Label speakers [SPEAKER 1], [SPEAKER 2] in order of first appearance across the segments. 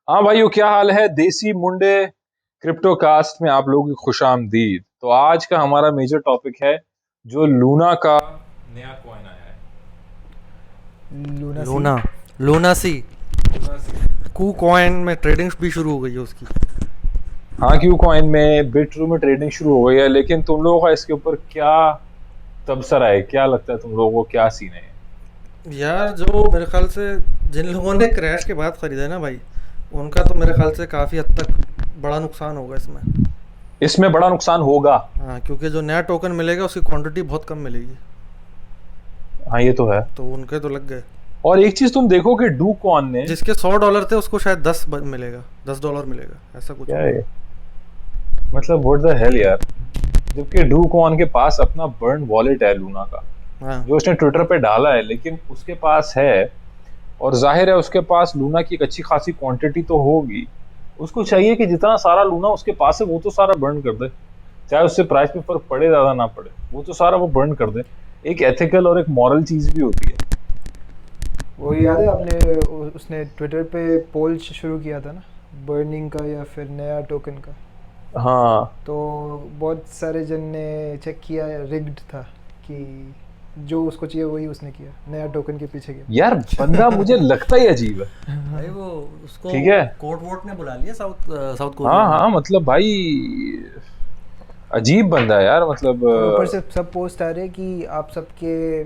[SPEAKER 1] हाँ भाइयों, क्या हाल है। देसी मुंडे क्रिप्टो कास्ट में आप लोगों की खुशामदीद। तो आज का हमारा मेजर टॉपिक है जो लूना का नया कॉइन आया है।
[SPEAKER 2] लूना सी।
[SPEAKER 3] लूना लूना सी
[SPEAKER 1] लूना सी।
[SPEAKER 3] कू कॉइन में ट्रेडिंग भी शुरू हो गई है उसकी।
[SPEAKER 1] हाँ, क्यू कॉइन में बिटरू में ट्रेडिंग शुरू हो गई है, लेकिन तुम लोगों का इसके ऊपर क्या तबसरा है? क्या लगता है तुम लोगों को, क्या सीन है?
[SPEAKER 3] यार जो मेरे ख्याल से जिन लोगों ने क्रैश के बाद ख़रीदा है ना भाई, उनका तो मेरे ख्याल से काफ़ी हद तक बड़ा नुकसान होगा इसमें।
[SPEAKER 1] इसमें बड़ा नुकसान होगा।
[SPEAKER 3] हाँ, क्योंकि जो नया टोकन मिलेगा उसकी क्वांटिटी बहुत कम मिलेगी,
[SPEAKER 1] हाँ, ये तो है।
[SPEAKER 3] तो उनके तो लग गए।
[SPEAKER 1] और एक चीज तुम देखो कि डू कॉइन ने
[SPEAKER 3] जिसके $100 थे उसको शायद मिलेगा, $10 मिलेगा, ऐसा कुछ
[SPEAKER 1] क्या
[SPEAKER 3] होगा।
[SPEAKER 1] है, मतलब व्हाट द हेल यार। जबकि डू कॉइन के पास अपना बर्न वॉलेट है लूना का,
[SPEAKER 3] हाँ,
[SPEAKER 1] जो उसने ट्विटर पे डाला है, लेकिन उसके पास है। और जाहिर है उसके पास लूना की एक अच्छी खासी क्वांटिटी तो होगी। उसको चाहिए कि जितना सारा लूना उसके पास है वो तो सारा बर्न कर दे, चाहे उससे प्राइस में फर्क पड़े ज्यादा ना पड़े, वो तो सारा वो बर्न कर दे। एक एथिकल और एक मॉरल चीज भी होती है।
[SPEAKER 2] वो याद है आपने उसने ट्विटर पे पोल शुरू किया था ना, बर्निंग का या फिर नया टोकन का।
[SPEAKER 1] हाँ
[SPEAKER 2] तो बहुत सारे जन ने चेक किया, रिग्ड था कि जो उसको चाहिए वही उसने किया, नया टोकन के पीछे गया।
[SPEAKER 1] यार, बंदा मुझे लगता ही अजीब है।
[SPEAKER 3] भाई वो उसको
[SPEAKER 1] ठीक है।
[SPEAKER 3] कोर्ट वोट ने बुला लिया साउथ कोरिया
[SPEAKER 1] हाँ
[SPEAKER 3] में।
[SPEAKER 1] हाँ, मतलब भाई अजीब बंदा है यार, मतलब
[SPEAKER 2] और ऊपर से सब पोस्ट आ रहे हैं कि आप सबके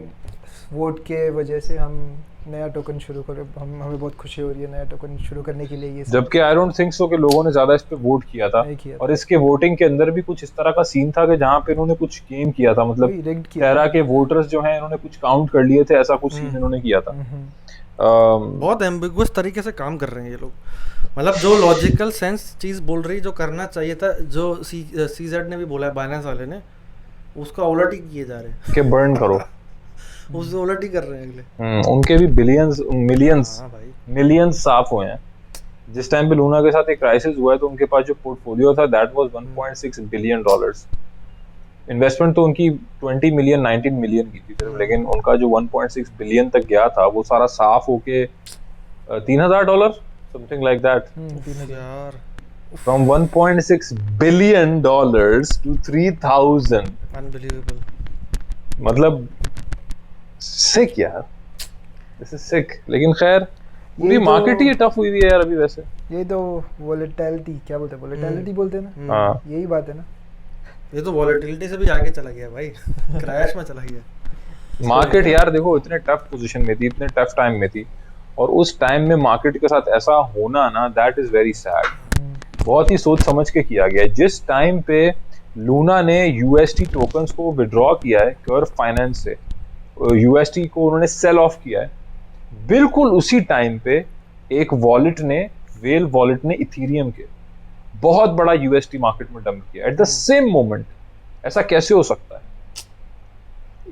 [SPEAKER 2] वोट के वजह से हम नया टोकन शुरू करें, हमें बहुत खुशी हो रही है नया टोकन शुरू करने के लिए। ये सब
[SPEAKER 1] जबकि आई डोंट थिंक सो कि लोगों ने ज्यादा इस पे वोट किया था।
[SPEAKER 2] नहीं किया
[SPEAKER 1] और
[SPEAKER 2] था,
[SPEAKER 1] इसके वोटिंग के अंदर भी कुछ इस तरह का सीन था कि जहाँ पे इन्होंने कुछ गेम किया था, मतलब
[SPEAKER 2] वही रिग्ड किया
[SPEAKER 1] टेरा
[SPEAKER 2] था।
[SPEAKER 1] के वोटर्स जो हैं इन्होंने कुछ काउंट कर लिए थे, ऐसा कुछ सीन
[SPEAKER 3] हम्म,
[SPEAKER 1] इन्होंने किया था।
[SPEAKER 2] हम्म।
[SPEAKER 3] बहुत एम्बिगुअस तरीके से काम कर रहे हैं ये लोग। मतलब जो लॉजिकल सेंस चीज़ बोल रही, जो करना चाहिए था, जो सीजेड ने भी बोला है, बाइनेंस वाले ने, उसका उलट ही किए जा रहे
[SPEAKER 1] कि बर्न करो।
[SPEAKER 3] हैं। उससे उलट ही कर रहे हैं अगले।
[SPEAKER 1] उनके भी बिलियंस मिलियंस
[SPEAKER 3] हाँ भाई।
[SPEAKER 1] मिलियंस साफ हुए हैं। जिस टाइम पे लूना के साथ एक क्राइसिस हुआ है तो उनके पास जो पोर्टफोलियो था that was 1.6 billion dollars. Investment तो उनकी 20 मिलियन 19 मिलियन की थी सिर्फ, लेकिन उनका जो 1.6 बिलियन तक गया था वो सारा साफ होके $3,000 समथिंग लाइक दैट।
[SPEAKER 2] 3,000।
[SPEAKER 3] यार
[SPEAKER 1] from 1.6 billion dollars to 3,000।
[SPEAKER 3] Unbelievable.
[SPEAKER 1] मतलब सिक यार, दिस इज सिक। लेकिन खैर, पूरी
[SPEAKER 2] ये तो
[SPEAKER 1] मार्केट ही टफ हुई हुई है यार अभी वैसे।
[SPEAKER 2] ये तो वोलेटिलिटी, क्या बोलते हैं, वोलेटिलिटी बोलते हैं ना,
[SPEAKER 1] हाँ,
[SPEAKER 2] यही बात है ना।
[SPEAKER 3] ये तो वॉलेटिलिटी से भी आगे चला गया भाई। क्रैश में चला गया।
[SPEAKER 1] मार्केट यार देखो इतने टफ पोजीशन में थी, इतने टफ टाइम में थी, और उस टाइम में मार्केट के साथ ऐसा होना ना, दैट इज वेरी सैड। बहुत ही सोच समझ के किया गया है। जिस टाइम पे लूना ने यूएसटी टोकन्स को विड्रॉ किया है कर्व फाइनेंस से, यूएसटी को उन्होंने सेल ऑफ किया है, बिल्कुल उसी टाइम पे एक वॉलेट ने, वेल वॉलेट ने इथीरियम के बहुत बड़ा यूएसटी मार्केट में डंप किया एट द सेम मोमेंट। ऐसा कैसे हो सकता है?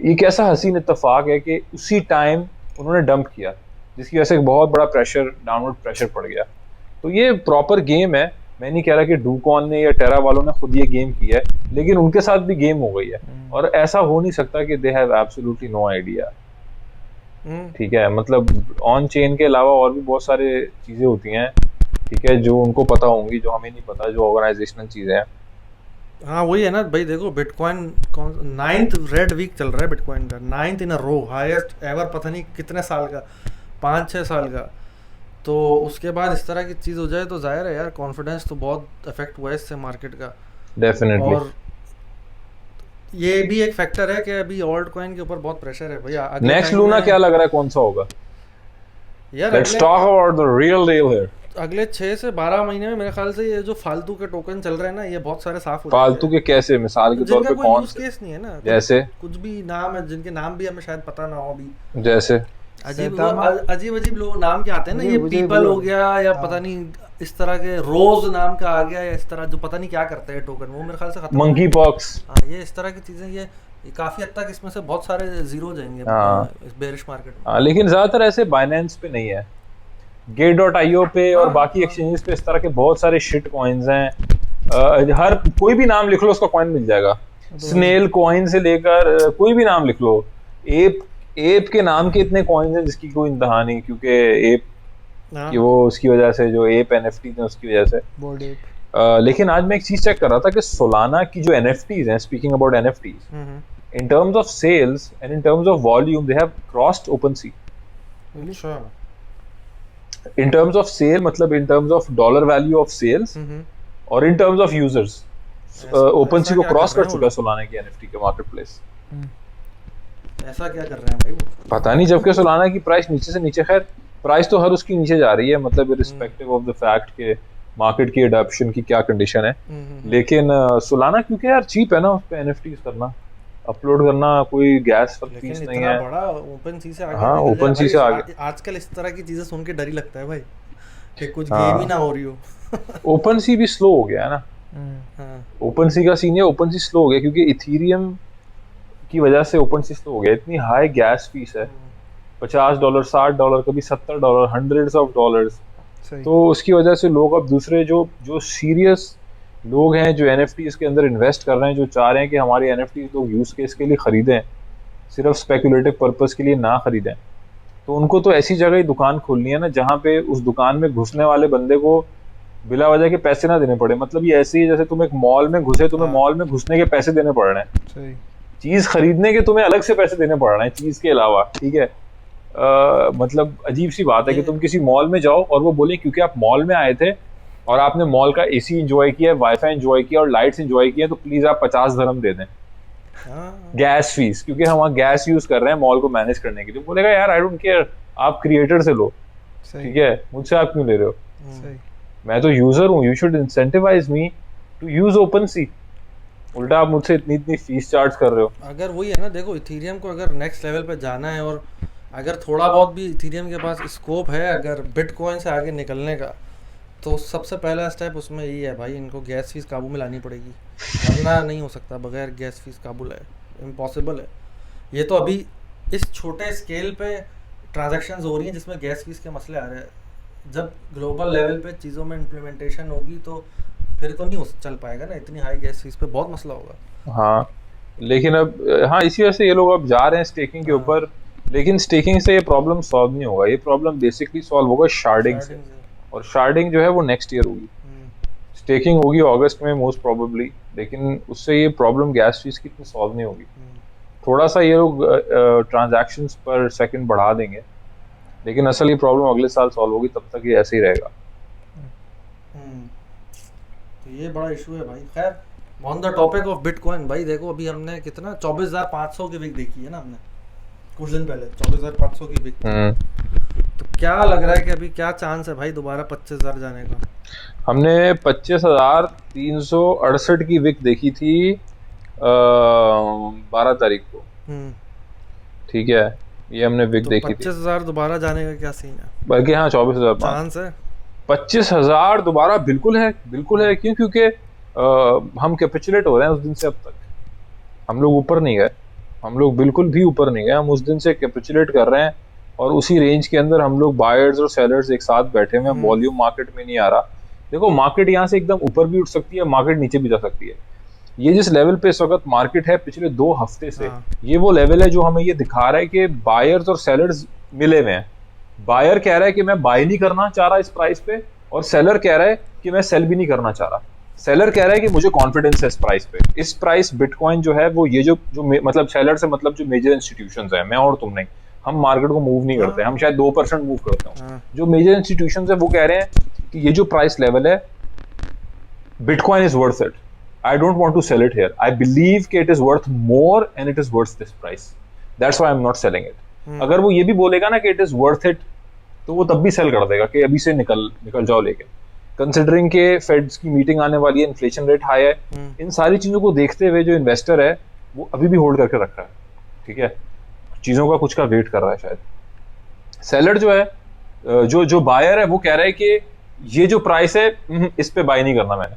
[SPEAKER 1] ये कैसा हसीन इत्तेफाक है कि उसी टाइम उन्होंने डंप किया, जिसकी वजह से एक बहुत बड़ा प्रेशर, डाउनवर्ड प्रेशर पड़ गया। तो ये प्रॉपर गेम है। मैं नहीं कह रहा कि डूकॉन ने या टेरा वालों ने खुद ये गेम किया है, लेकिन उनके साथ भी गेम हो गई है। और ऐसा हो नहीं सकता कि they have absolutely no idea. ठीक है, मतलब ऑन चेन के अलावा और भी बहुत सारे चीजें होती हैं, ठीक है, जो उनको पता होंगी, जो हमें नहीं पता, जो ऑर्गेनाइजेशनल चीजें हैं।
[SPEAKER 3] हाँ वही है ना भाई। देखो बिटकॉइन कौन 9th रेड वीक चल रहा है बिटकॉइन का, 9th इन अ रो, हाईएस्ट एवर, पता नहीं कितने साल का, 5-6 साल का। तो उसके बाद इस तरह की चीज़ हो जाए तो जाहिर है यार, कॉन्फिडेंस तो बहुत अफेक्ट हुआ है इससे मार्केट का।
[SPEAKER 1] डेफिनेटली।
[SPEAKER 3] और ये भी एक फैक्टर है कि अभी ऑल्ट कॉइन के ऊपर बहुत प्रेशर है भैया अगले
[SPEAKER 1] नेक्स्ट
[SPEAKER 3] टाइम
[SPEAKER 1] लूना
[SPEAKER 3] में।
[SPEAKER 1] क्या लग रहा है, कौन सा होगा?
[SPEAKER 3] यार
[SPEAKER 1] let's talk about the real deal here.
[SPEAKER 3] अगले 6 से 12 महीने में मेरे ख्याल से ये जो फालतू के टोकन चल रहे हैं ना, ये बहुत सारे साफ हो
[SPEAKER 1] फालतू
[SPEAKER 3] जाएंगे।
[SPEAKER 1] के कैसे? मिसाल के तौर
[SPEAKER 3] जिनका
[SPEAKER 1] पे
[SPEAKER 3] कोई
[SPEAKER 1] कौन
[SPEAKER 3] यूज
[SPEAKER 1] से?
[SPEAKER 3] केस नहीं है ना,
[SPEAKER 1] जैसे
[SPEAKER 3] कुछ भी नाम है जिनके नाम भी हमें शायद पता ना हो अभी।
[SPEAKER 1] जैसे
[SPEAKER 3] अजीब
[SPEAKER 2] सैतामा।
[SPEAKER 3] अजीब अजीब लोग नाम के आते हैं ना,
[SPEAKER 2] मुझे
[SPEAKER 3] ये
[SPEAKER 2] मुझे
[SPEAKER 3] पीपल
[SPEAKER 2] वो
[SPEAKER 3] हो गया या
[SPEAKER 2] हाँ।
[SPEAKER 3] पता नहीं इस तरह के, रोज नाम का आ गया या इस तरह, जो पता नहीं क्या करते हैं टोकन, वो मेरे ख्याल से खत्म हो
[SPEAKER 1] मंकी
[SPEAKER 3] जाएंगे।
[SPEAKER 1] पॉक्स।
[SPEAKER 3] हाँ, ये इस तरह की चीजें, ये काफी हद तक इसमें से बहुत सारे जीरो जाएंगे
[SPEAKER 1] हाँ
[SPEAKER 3] इस बेरिश मार्केट में।
[SPEAKER 1] हाँ, लेकिन ज्यादातर ऐसे बाइनेंस पे नहीं है, गेट.io पे और
[SPEAKER 3] हाँ
[SPEAKER 1] बाकी
[SPEAKER 3] हाँ,
[SPEAKER 1] एक्सचेंजेस पे इस तरह के बहुत सारे शिट कॉइन्स हैं। हर कोई भी नाम लिख लो उसका कॉइन मिल जाएगा।
[SPEAKER 2] तो
[SPEAKER 1] स्नेल कॉइन से लेकर कोई भी नाम लिख लो। एप एप के नाम के इतने कॉइन्स हैं जिसकी कोई इंतहा नहीं, क्योंकि एप
[SPEAKER 3] हाँ।
[SPEAKER 1] कि वो उसकी वजह से जो एप एनएफटी थे उसकी वजह से।
[SPEAKER 2] Board app.
[SPEAKER 1] लेकिन आज मैं एक चीज चेक कर रहा था कि सोलाना की जो एनएफटीज हैं, speaking about NFTs, in terms of sales and in terms of volume they have crossed OpenSea.
[SPEAKER 3] अच्छा।
[SPEAKER 1] In terms of sale मतलब in terms of dollar value of sales और in terms of users OpenSea को
[SPEAKER 3] क्या
[SPEAKER 1] cross
[SPEAKER 3] कर रहे
[SPEAKER 1] कर
[SPEAKER 3] हैं
[SPEAKER 1] चुका है सोलाना की एनएफटी के मार्केट प्लेस।
[SPEAKER 3] ऐसा क्या कर रहे हैं भाई वो?
[SPEAKER 1] पता नहीं, जबकि सोलाना की प्राइस नीचे से नीचे, खैर प्राइस तो हर उसकी नीचे जा रही है, मतलब इररिस्पेक्टिव ऑफ द फैक्ट के मार्केट की अडॉप्शन की क्या कंडीशन है। लेकिन सोलाना क्योंकि यार चीप है ना उस पे एनएफटीज करना, अपलोड करना, कोई गैस फीस नहीं है।
[SPEAKER 3] बड़ा ओपन सी से आगे
[SPEAKER 1] हाँ,
[SPEAKER 3] निकल
[SPEAKER 1] ओपन
[SPEAKER 3] जाए
[SPEAKER 1] सी से
[SPEAKER 3] भाई।
[SPEAKER 1] आगे।
[SPEAKER 3] आजकल इस तरह की चीजें सुन के डर ही लगता है भाई कि कुछ
[SPEAKER 1] हाँ।
[SPEAKER 3] गेम ही ना हो रही हो।
[SPEAKER 1] ओपन सी भी स्लो हो गया है ना।
[SPEAKER 3] हाँ।
[SPEAKER 1] ओपन सी का सीन है, ओपन सी स्लो हो गया क्योंकि इथीरियम की वजह से ओपन सी स्लो हो गया। इतनी हाई गैस फीस है, $50, $60, कभी $70, हंड्रेड्स ऑफ डॉलर्स। तो उसकी वजह से लोग अब दूसरे जो सीरियस लोग हैं, जो एनएफटीज के अंदर इन्वेस्ट कर रहे हैं, जो चाह रहे हैं कि हमारे एनएफटीज लोग यूज केस के लिए खरीदें, सिर्फ स्पेकुलेटिव पर्पस के लिए ना खरीदें, तो उनको तो ऐसी जगह ही दुकान खोलनी है ना जहाँ पे उस दुकान में घुसने वाले बंदे को बिला वजह के पैसे ना देने पड़े। मतलब ये ऐसे ही जैसे तुम एक मॉल में घुसे, तुम्हें मॉल में घुसने के पैसे देने पड़ रहे हैं, चीज खरीदने के तुम्हें अलग से पैसे देने पड़ रहे हैं चीज के अलावा। ठीक है, मतलब अजीब सी बात है कि तुम किसी मॉल में जाओ और वो बोले क्योंकि आप मॉल में आए थे और आपने मॉल का एसी एंजॉय किया, वाईफाई एंजॉय किया और लाइट्स एंजॉय किया, तो प्लीज आप 50 dirham दे दें गैस फीस, क्योंकि हम वहाँ गैस यूज कर रहे हैं मॉल को मैनेज करने के लिए। बोलेगा यार आई डोंट केयर, आप क्रिएटर से लो, ठीक है, मुझसे आप क्यों ले रहे हो? मैं तो यूजर हूँ, you should incentivise me to use OpenSea. उल्टा आप मुझसे इतनी इतनी फीस चार्ज कर रहे हो।
[SPEAKER 3] अगर वही है ना, देखो इथीरियम को अगर नेक्स्ट लेवल पे जाना है और अगर थोड़ा बहुत भी इथीरियम के पास स्कोप है अगर बिटकॉइन से आगे निकलने का, तो सबसे पहला स्टेप उसमें यही है भाई, इनको गैस फीस काबू में लानी पड़ेगी, वरना नहीं हो सकता बगैर गैस फीस काबू लाए, इम्पॉसिबल है। ये तो अभी इस छोटे स्केल पे ट्रांजैक्शंस हो रही हैं जिसमें गैस फीस के मसले आ रहे हैं। जब ग्लोबल लेवल पे चीज़ों में इम्प्लीमेंटेशन होगी तो फिर तो नहीं चल पाएगा ना, इतनी हाई गैस फीस पे बहुत मसला होगा।
[SPEAKER 1] हाँ, लेकिन अब हाँ इसी वजह से ये लोग अब जा रहे हैं स्टेकिंग के ऊपर, लेकिन स्टेकिंग से ये प्रॉब्लम सॉल्व नहीं होगा। ये प्रॉब्लम बेसिकली सॉल्व होगा शार्डिंग से, और शार्डिंग जो है वो नेक्स्ट ईयर होगी। स्टेकिंग होगी अगस्त में मोस्ट प्रोबेबली, लेकिन उससे ये प्रॉब्लम गैस फीस की इतनी सॉल्व नहीं होगी। थोड़ा सा ये लोग ट्रांजैक्शंस पर सेकंड बढ़ा देंगे, लेकिन असल ये प्रॉब्लम अगले साल सॉल्व होगी, तब तक ये ऐसे ही रहेगा।
[SPEAKER 3] तो ये बड़ा इशू है भाई। खैर on the topic of bitcoin भाई, देखो अभी हमने कितना 24,500 की विक देखी है ना हमने कुछ दिन पहले, 24,500 की विक। तो क्या लग रहा है कि अभी क्या चांस है भाई दोबारा 25,000 जाने का?
[SPEAKER 1] हमने 25,368 की विक देखी थी 12 तारीख को, ठीक है, ये हमने विक
[SPEAKER 3] तो
[SPEAKER 1] देखी थी।
[SPEAKER 3] 25,000 दोबारा जाने का क्या सीन है?
[SPEAKER 1] बल्कि हाँ 24,000
[SPEAKER 3] चांस है
[SPEAKER 1] 25,000 दोबारा, बिल्कुल है, बिल्कुल है। क्यों? क्योंकि हम कैपिचुलेट हो रहे हैं उस दिन से अब तक, हम लोग ऊपर नहीं गए, हम लोग बिल्कुल भी ऊपर नहीं गए, हम उस दिन से कैपिचुलेट कर रहे हैं और उसी रेंज के अंदर हम लोग बायर्स और सेलर्स एक साथ बैठे हुए हैं। वॉल्यूम मार्केट में नहीं आ रहा। देखो मार्केट यहाँ से एकदम ऊपर भी उठ सकती है, मार्केट नीचे भी जा सकती है। ये जिस लेवल पे इस वक्त मार्केट है पिछले 2 हफ्ते से, ये वो लेवल है जो हमें ये दिखा रहा है कि बायर्स और सेलर्स मिले हुए हैं। बायर कह रहा है कि मैं बाय नहीं करना चाह रहा इस प्राइस पे, और सेलर कह रहा है कि मैं सेल भी नहीं करना चाह रहा। सेलर कह रहा है कि मुझे कॉन्फिडेंस है इस प्राइस पे। इस प्राइस बिटकॉइन जो है वो ये जो मतलब सेलर से मतलब जो मेजर इंस्टीट्यूशंस हैं, मैं और तुम नहीं, हम मार्केट को मूव नहीं करते, हम शायद 2% मूव करते हैं। जो मेजर इंस्टीट्यूशंस है वो कह रहे हैं कि ये जो प्राइस लेवल है, bitcoin is worth it, I don't want to sell it here, I believe कि it is worth more and it is worth this price, that's why I am not selling it. अगर वो ये भी बोलेगा ना कि it is worth it, तो वो तब भी सेल कर देगा कि अभी से निकल जाओ लेके। कंसिडरिंग के फेड्स की मीटिंग आने वाली है, इन्फ्लेशन रेट हाई है, इन सारी चीजों को देखते हुए जो इन्वेस्टर है वो अभी भी होल्ड करके रख रहा है, ठीक है, चीजों का कुछ का वेट कर रहा है शायद। सेलर जो है, जो बायर है, वो कह रहा है कि ये जो प्राइस है इस पे बाय नहीं करना मैंने।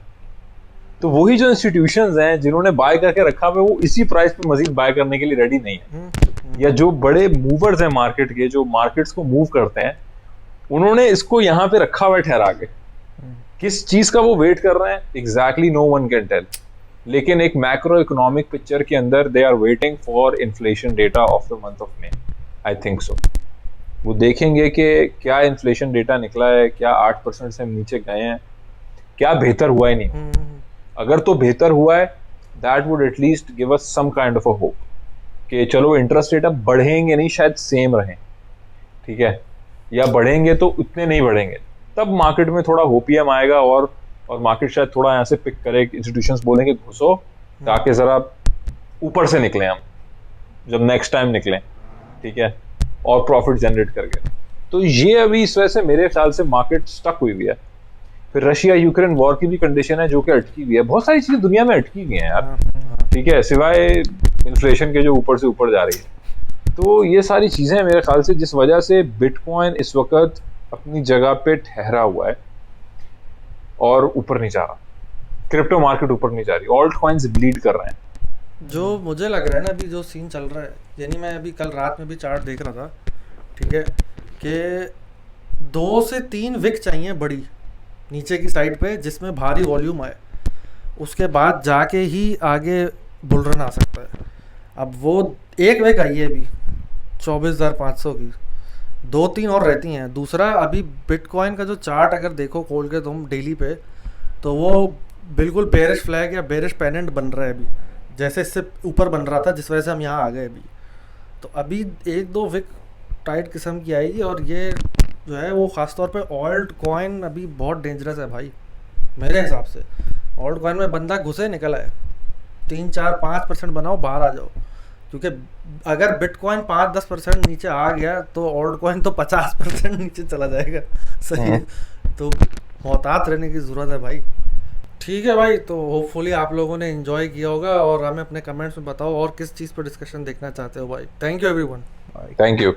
[SPEAKER 1] तो वही जो इंस्टीट्यूशंस हैं जिन्होंने बाय करके रखा हुआ है, वो इसी प्राइस पे मजीद बाय करने के लिए रेडी नहीं है। या जो बड़े मूवर्स हैं मार्केट के, जो मार्केट्स को मूव करते हैं, उन्होंने इसको यहाँ पे रखा हुआ है ठहरा के। किस चीज का वो वेट कर रहे हैं exactly no one can tell, लेकिन एक मैक्रो इकोनॉमिक पिक्चर के अंदर they are waiting for inflation data of the month of May, I think so. वो देखेंगे कि क्या इन्फ्लेशन डेटा निकला है, क्या 8% से हम नीचे गए हैं, क्या बेहतर हुआ है नहीं। अगर तो बेहतर हुआ है, that would at least give us some kind of a hope कि चलो इंटरेस्ट रेट अब बढ़ेंगे नहीं, शायद सेम रहें, ठीक है, या बढ़ेंगे तो उतने नहीं बढ़ेंगे, तब मार्केट में थोड़ा होपियम आएगा और मार्केट शायद थोड़ा यहाँ से पिक करे, इंस्टीट्यूशंस बोलेंगे घुसो ताकि जरा ऊपर से निकले हम जब नेक्स्ट टाइम निकलें, ठीक है, और प्रॉफिट जनरेट करके। तो ये अभी इस वजह से मेरे ख्याल से मार्केट स्टक हुई है। फिर रशिया यूक्रेन वॉर की भी कंडीशन है जो कि अटकी हुई है, बहुत सारी चीजें दुनिया में अटकी हुई हैं यार, ठीक है, सिवाय इन्फ्लेशन के जो ऊपर से ऊपर जा रही है। तो ये सारी चीजें मेरे ख्याल से जिस वजह से बिटकॉइन इस वक्त अपनी जगह पे ठहरा हुआ है और ऊपर नहीं जा रहा, क्रिप्टो मार्केट ऊपर नहीं जा रही, ऑल्ट कॉइन्स लीड कर रहे हैं।
[SPEAKER 3] जो मुझे लग रहा है ना अभी जो सीन चल रहा है, यानी मैं अभी कल रात में भी चार्ट देख रहा था, ठीक है, कि 2 से 3 विक चाहिए बड़ी नीचे की साइड पे जिसमें भारी वॉल्यूम आए, उसके बाद जाके ही आगे बुल रन आ सकता है। अब वो एक विक आई है अभी 24,500 की, 2-3 और रहती हैं। दूसरा अभी बिटकॉइन का जो चार्ट अगर देखो खोल के तुम डेली पे, तो वो बिल्कुल बेरिश फ्लैग या बेरिश पेनेंट बन रहा है अभी, जैसे इससे ऊपर बन रहा था जिस वजह से हम यहाँ आ गए अभी। तो अभी 1-2 विक टाइट किस्म की आएगी, और ये जो है वो ख़ासतौर पे ऑल्ट कॉइन अभी बहुत डेंजरस है भाई मेरे हिसाब से। ऑल्ट कॉइन में बंदा घुसे निकला है, 3-4-5% बनाओ बाहर आ जाओ, क्योंकि अगर बिटकॉइन 5-10% नीचे आ गया तो ऑल्ट कॉइन तो 50% नीचे चला जाएगा। सही है, तो मोहतात रहने की ज़रूरत है भाई। ठीक है भाई, तो होपफुली आप लोगों ने एंजॉय किया होगा, और हमें अपने कमेंट्स में बताओ और किस चीज़ पर डिस्कशन देखना चाहते हो भाई। Thank you everyone.
[SPEAKER 1] Thank you.